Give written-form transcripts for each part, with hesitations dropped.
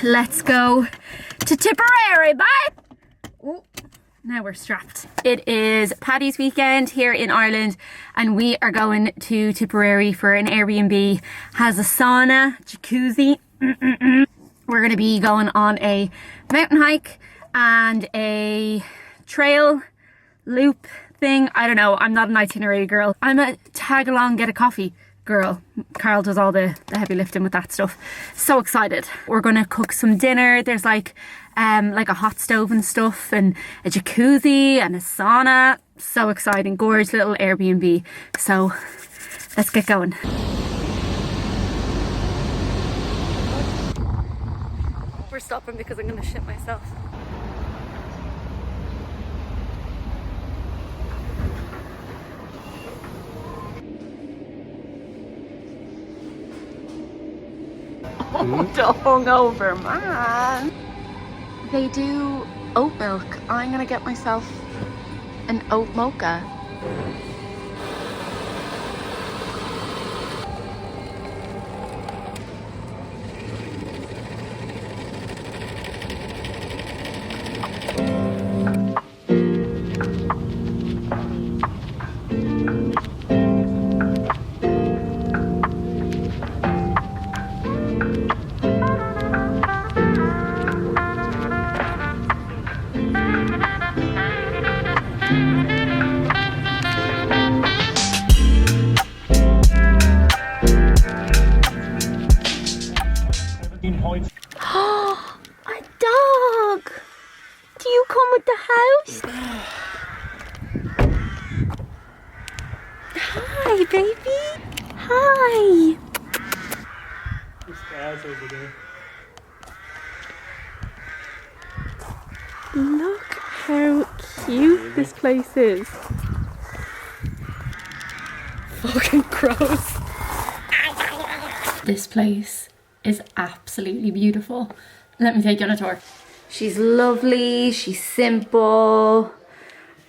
Let's go to Tipperary, bye! Ooh, now we're strapped. It is Paddy's weekend here in Ireland and we are going to Tipperary for an Airbnb. Has a sauna, jacuzzi. We're going to be going on a mountain hike and a trail loop thing. I don't know, I'm not an itinerary girl. I'm a tag along, get a coffee girl. Carl does all the heavy lifting with that stuff. So excited. We're gonna cook some dinner. There's like a hot stove and stuff and a jacuzzi and a sauna. So exciting. Gorgeous little Airbnb. So let's get going. We're stopping because I'm gonna shit myself. Oh, the hungover man. They do oat milk. I'm gonna get myself an oat mocha. A dog! Do you come with the house? Hi, baby. Hi. The stars over there. Look how cute this place is. Fucking gross. This place is absolutely beautiful. Let me take you on a tour. She's lovely, she's simple.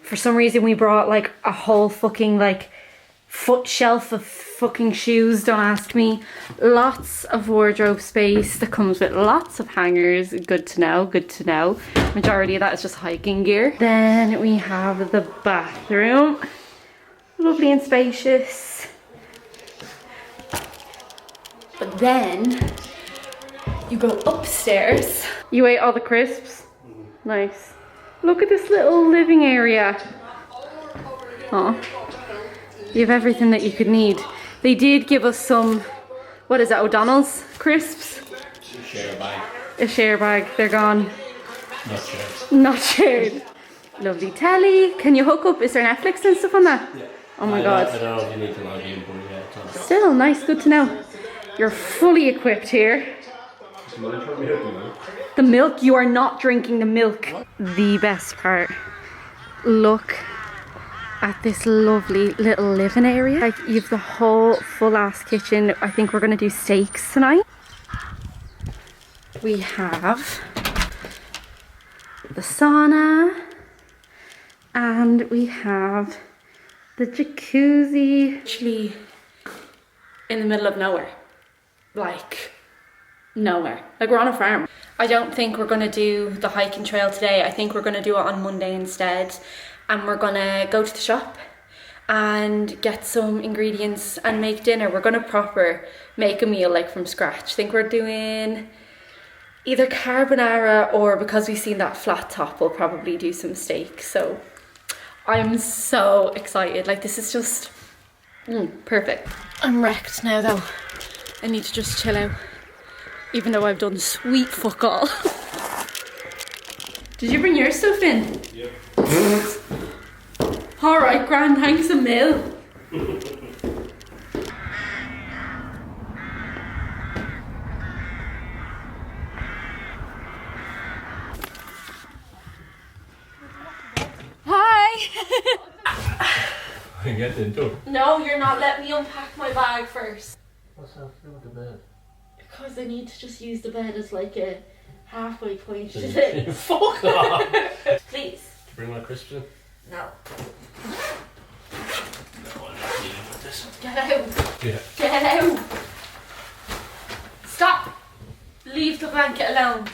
For some reason we brought like a whole fucking like foot shelf of fucking shoes, don't ask me. Lots of wardrobe space that comes with lots of hangers. Good to know, good to know. Majority of that is just hiking gear. Then we have the bathroom. Lovely and spacious. But then you go upstairs. You ate all the crisps? Nice. Look at this little living area. Oh, you have everything that you could need. They did give us some, what is that, O'Donnell's crisps? Share bag. A share bag, they're gone. Not shared. Not shared. Lovely telly. Can you hook up? Is there Netflix and stuff on that? Yeah. Oh my God. I don't know if you need to log in, but yeah. Still, nice, good to know. You're fully equipped here. The milk, you are not drinking the milk. What? The best part. Look at this lovely little living area. Like, you have the whole full ass kitchen. I think we're gonna do steaks tonight. We have the sauna and we have the jacuzzi. Actually in the middle of nowhere. Like nowhere. Like we're on a farm. I don't think we're gonna do the hiking trail today. I think we're gonna do it on Monday instead. And we're gonna go to the shop and get some ingredients and make dinner. We're gonna proper make a meal like from scratch. I think we're doing either carbonara or, because we've seen that flat top, we'll probably do some steak. So I'm so excited. Like this is just perfect. I'm wrecked now though. I need to just chill out. Even though I've done sweet fuck all. Did you bring your stuff in? Yeah. Alright, grand, thanks a mil. Hi! I get into it. No, you're not letting me unpack my bag first. What's that to do with the bed? Because I need to just use the bed as like a halfway point today. Fuck off! Please. Bring my crisps in? No. No, I'm not dealing with this. Get out. Yeah. Get out. Stop. Leave the blanket alone.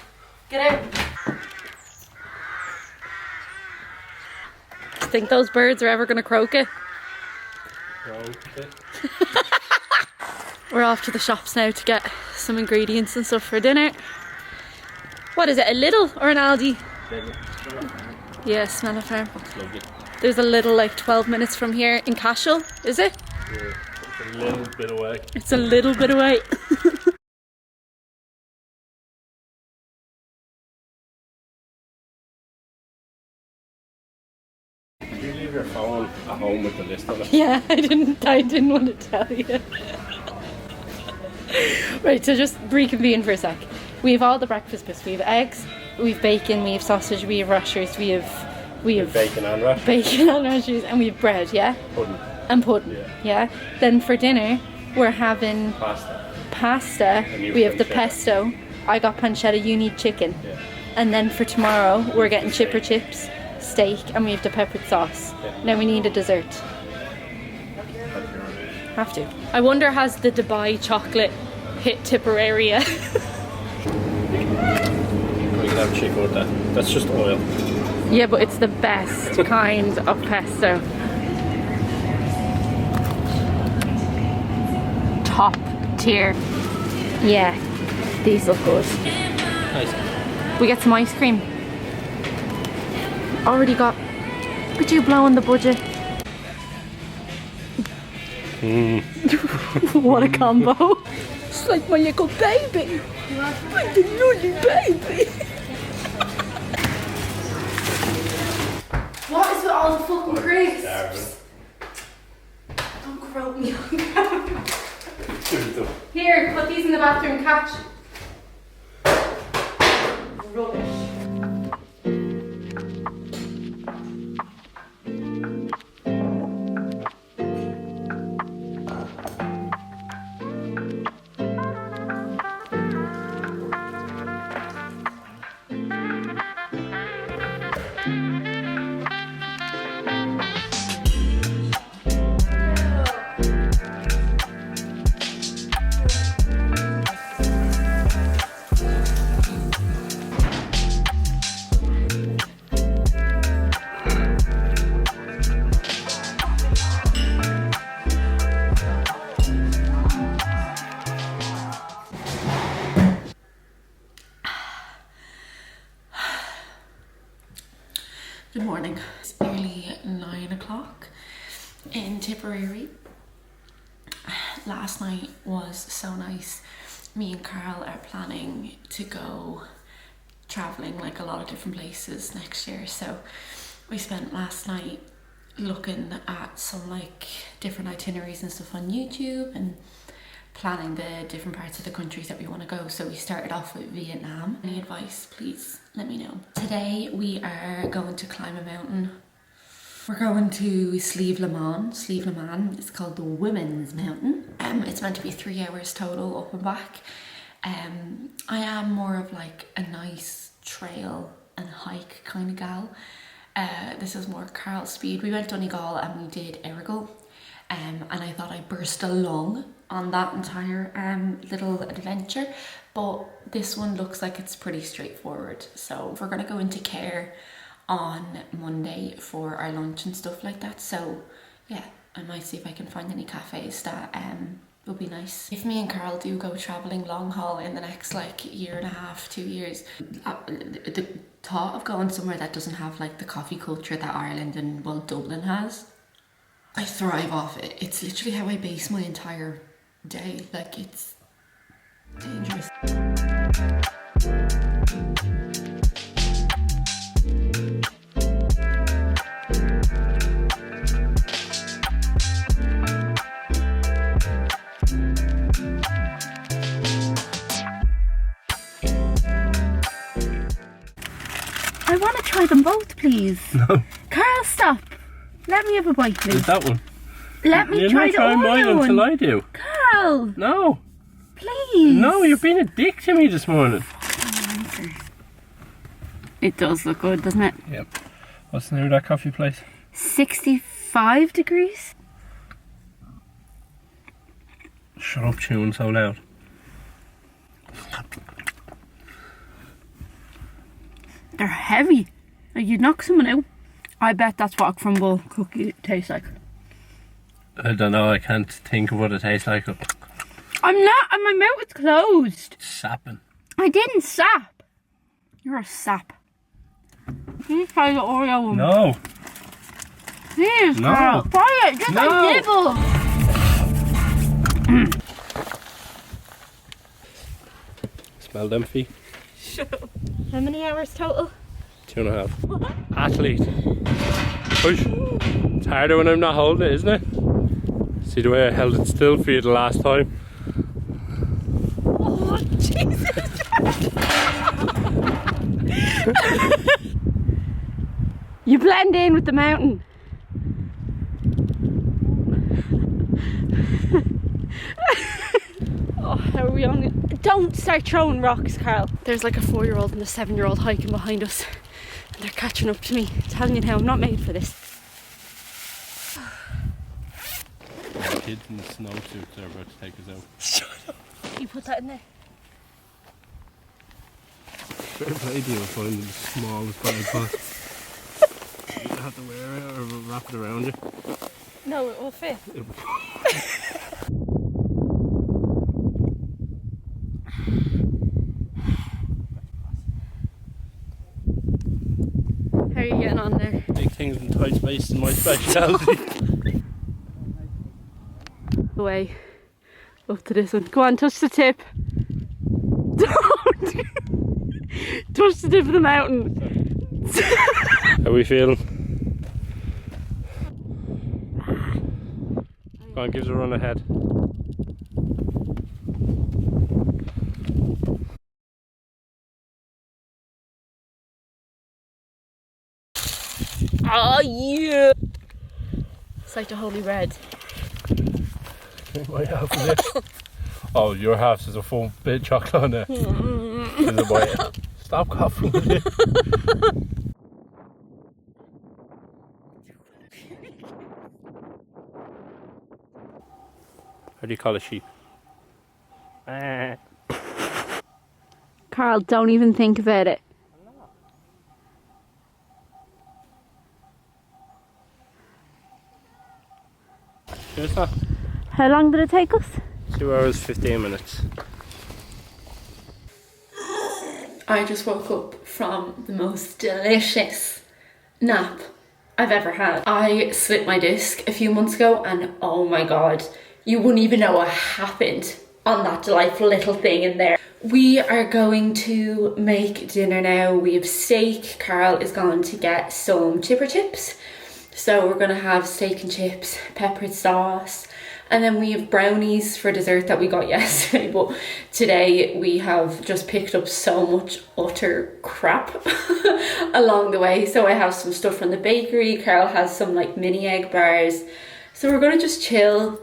Get out. Think those birds are ever going to croak it? Okay. We're off to the shops now to get some ingredients and stuff for dinner. What is it, a Lidl or an Aldi? Yeah, smell of farm. That's lovely. There's a Lidl like 12 minutes from here in Cashel, is it? Yeah, it's a little bit away. It's a little bit away. You leave your phone at home with the list on it. Yeah, I didn't want to tell you. Right, so just reconvene for a sec. We have all the breakfast bits. We have eggs, we have bacon, we have sausage, we have rashers, we have Bacon and rashers. bacon and rashers, and we have bread, yeah? Pudding. And pudding, yeah? Then for dinner, we're having pasta. And you We have the pancetta. pesto. I got pancetta, you need chicken. Yeah. And then for tomorrow, we're getting chipper chips, steak, and we have the peppered sauce. Yeah. Now we need a dessert. Have to. I wonder, has the Dubai chocolate hit Tipperary? We can have chicken with that. That's just oil. Yeah, but it's the best kind of pesto. Top tier. Yeah, these look good. Nice. We get some ice cream. Already got. Could you blow on the budget? What a combo. It's like my little baby. My little baby. What is with all the fucking crisps? Don't croak me on camera. Here, put these in the bathroom, catch. Rubbish. Good morning. It's nearly 9 o'clock in Tipperary. Last night was so nice. Me and Carl are planning to go travelling like a lot of different places next year. So we spent last night looking at some like different itineraries and stuff on YouTube and planning the different parts of the countries that we want to go. So we started off with Vietnam. Any advice, please let me know. Today we are going to climb a mountain. We're going to Slieve Leman. Slieve Leman, it's called the Women's Mountain. It's meant to be 3 hours total up and back. I am more of like a nice trail and hike kind of gal. This is more Carl's speed. We went Donegal and we did Errigal. And I thought I'd burst along on that entire little adventure, but this one looks like it's pretty straightforward. So we're gonna go into Care on Monday for our lunch and stuff like that. So yeah, I might see if I can find any cafes that would be nice. If me and Carl do go traveling long haul in the next like year and a half, 2 years, the thought of going somewhere that doesn't have like the coffee culture that Ireland and well Dublin has, I thrive off it. It's literally how I base my entire day. Like, it's dangerous. I want to try them both, please. No. Carl, stop. Let me have a bite, please. That one. Let me You're try not the trying mine Oreo until one. I do. Carl, No. please. No, you're being a dick to me this morning. It does look good, doesn't it? Yep. What's the name of that coffee place? 65 degrees. Shut up, chewing so loud. They're heavy. Like, you'd knock someone out. I bet that's what a crumble cookie tastes like. I don't know, I can't think of what it tastes like. I'm not, and my mouth is closed. Sapping. I didn't sap. You're a sap. Please try the Oreo one. No. Please, No. Carl. Try it, just No. a nibble. Smell them feet. Shut up. How many hours total? 2.5. Athlete. Push. It's harder when I'm not holding it, isn't it? See the way I held it still for you the last time? Oh, Jesus. You blend in with the mountain. Oh, how are we on it? Don't start throwing rocks, Carl. There's like a 4-year-old and a 7-year-old hiking behind us, and they're catching up to me. I'm telling you now, I'm not made for this. The kids in the snowsuits are about to take us out. Shut up. You put that in there. Fair play to you finding the smallest bag possible. You don't have to wear it or wrap it around you. No, it will fit. How are you getting on there? Big things in tight space is my speciality. Away up to this one. Go on, touch the tip. Don't touch the tip of the mountain. How are we feeling? Go on, give us a run ahead. Oh yeah! It's like the holy red. My half of it. Oh, your half is a full bit of chocolate on there. In the bite. Stop coughing with it. How do you call a sheep? Carl, don't even think about it. Here's that. How long did it take us? 2 hours 15 minutes. I just woke up from the most delicious nap I've ever had. I slipped my disc a few months ago and oh my god, you wouldn't even know what happened on that delightful little thing in there. We are going to make dinner now. We have steak. Carl is going to get some chipper chips. So we're gonna have steak and chips, peppered sauce, and then we have brownies for dessert that we got yesterday, but today we have just picked up so much utter crap along the way. So I have some stuff from the bakery, Carl has some like mini egg bars. So we're gonna just chill,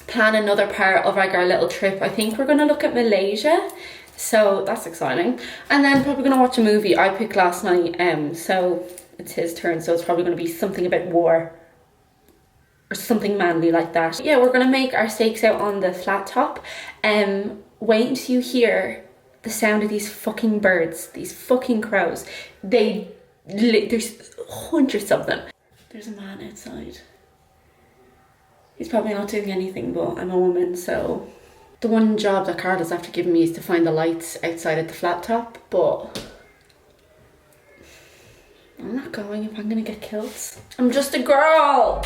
plan another part of like our little trip. I think we're gonna look at Malaysia, so that's exciting. And then probably gonna watch a movie I picked last night, so it's his turn, so it's probably going to be something about war or something manly like that. Yeah, we're going to make our steaks out on the flat top. Wait until you hear the sound of these fucking birds, these fucking crows. There's hundreds of them. There's a man outside. He's probably not doing anything, but I'm a woman, so the one job that Carl has after given me is to find the lights outside at the flat top, but I'm not going if I'm gonna get killed. I'm just a girl!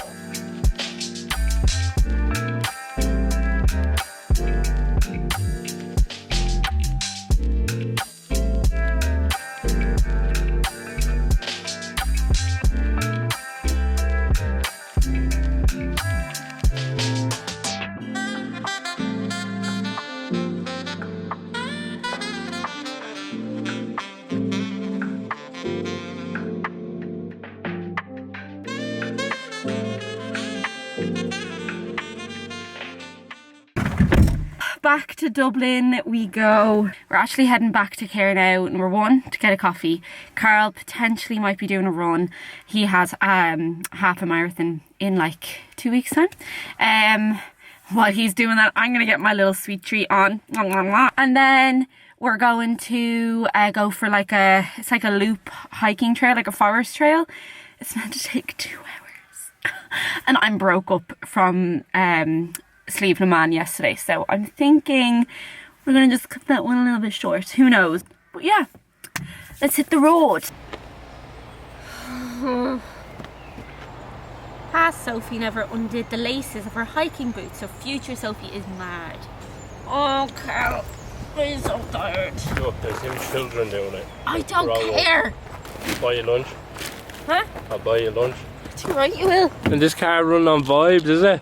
Back to Dublin we go. We're actually heading back to Care now. Number one, to get a coffee. Carl potentially might be doing a run. He has half a marathon in like 2 weeks time. while he's doing that, I'm gonna get my little sweet treat on. And then we're going to go for like it's like a loop hiking trail, like a forest trail. It's meant to take 2 hours. And I'm broke up from Slieve na Man yesterday, so I'm thinking we're gonna just cut that one a little bit short. Who knows? But yeah, let's hit the road. Past Sophie never undid the laces of her hiking boots, so future Sophie is mad. Oh, Carl, I'm so tired. Look, there's some children doing it. I don't care. I'll buy you lunch. Huh? I'll buy you lunch. Too right, you will. And this car running on vibes, is it?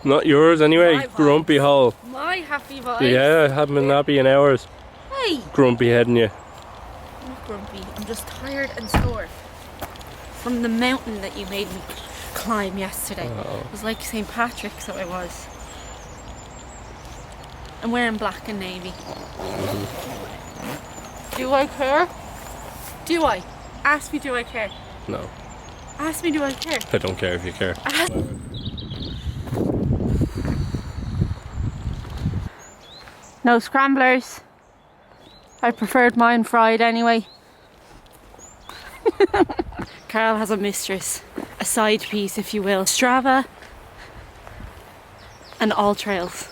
Not yours anyway, My vibes. grumpy hole. My happy vibes. Yeah, I haven't been nappy in hours. Hey. Grumpy heading you. I'm not grumpy. I'm just tired and sore from the mountain that you made me climb yesterday. Oh. It was like St. Patrick's, so I was. I'm wearing black and navy. Do I care? Do I? Ask me, do I care? No, Ask me, do I care? I don't care if you care. No scramblers. I preferred mine fried anyway. Carl has a mistress, a side piece if you will. Strava and All Trails.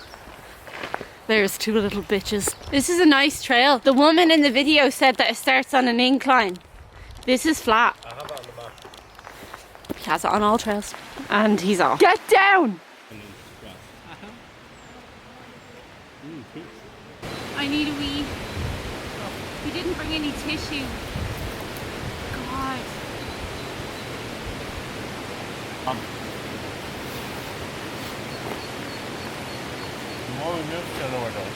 There's 2 little bitches. This is a nice trail. The woman in the video said that it starts on an incline. This is flat. I have it on the map. He has it on All Trails. And he's off. Get down! I need a wee. We didn't bring any tissue. God. More we move to lower down.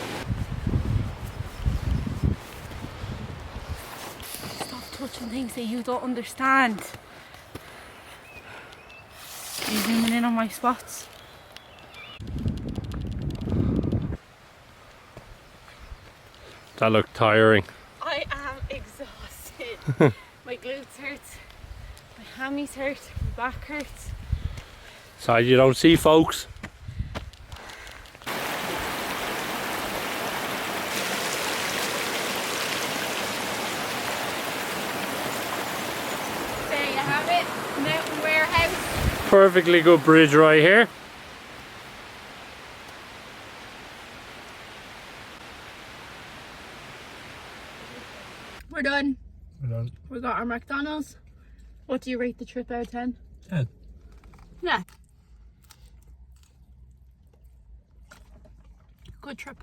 Stop touching things that you don't understand. Are you zooming in on my spots? That looked tiring. I am exhausted. My glutes hurt, my hammies hurt, my back hurts. Side you don't see, folks. There you have it, Mountain Warehouse. Perfectly good bridge right here. We're done. We're done. We got our McDonald's. What do you rate the trip out of 10? 10. Yeah. Good trip.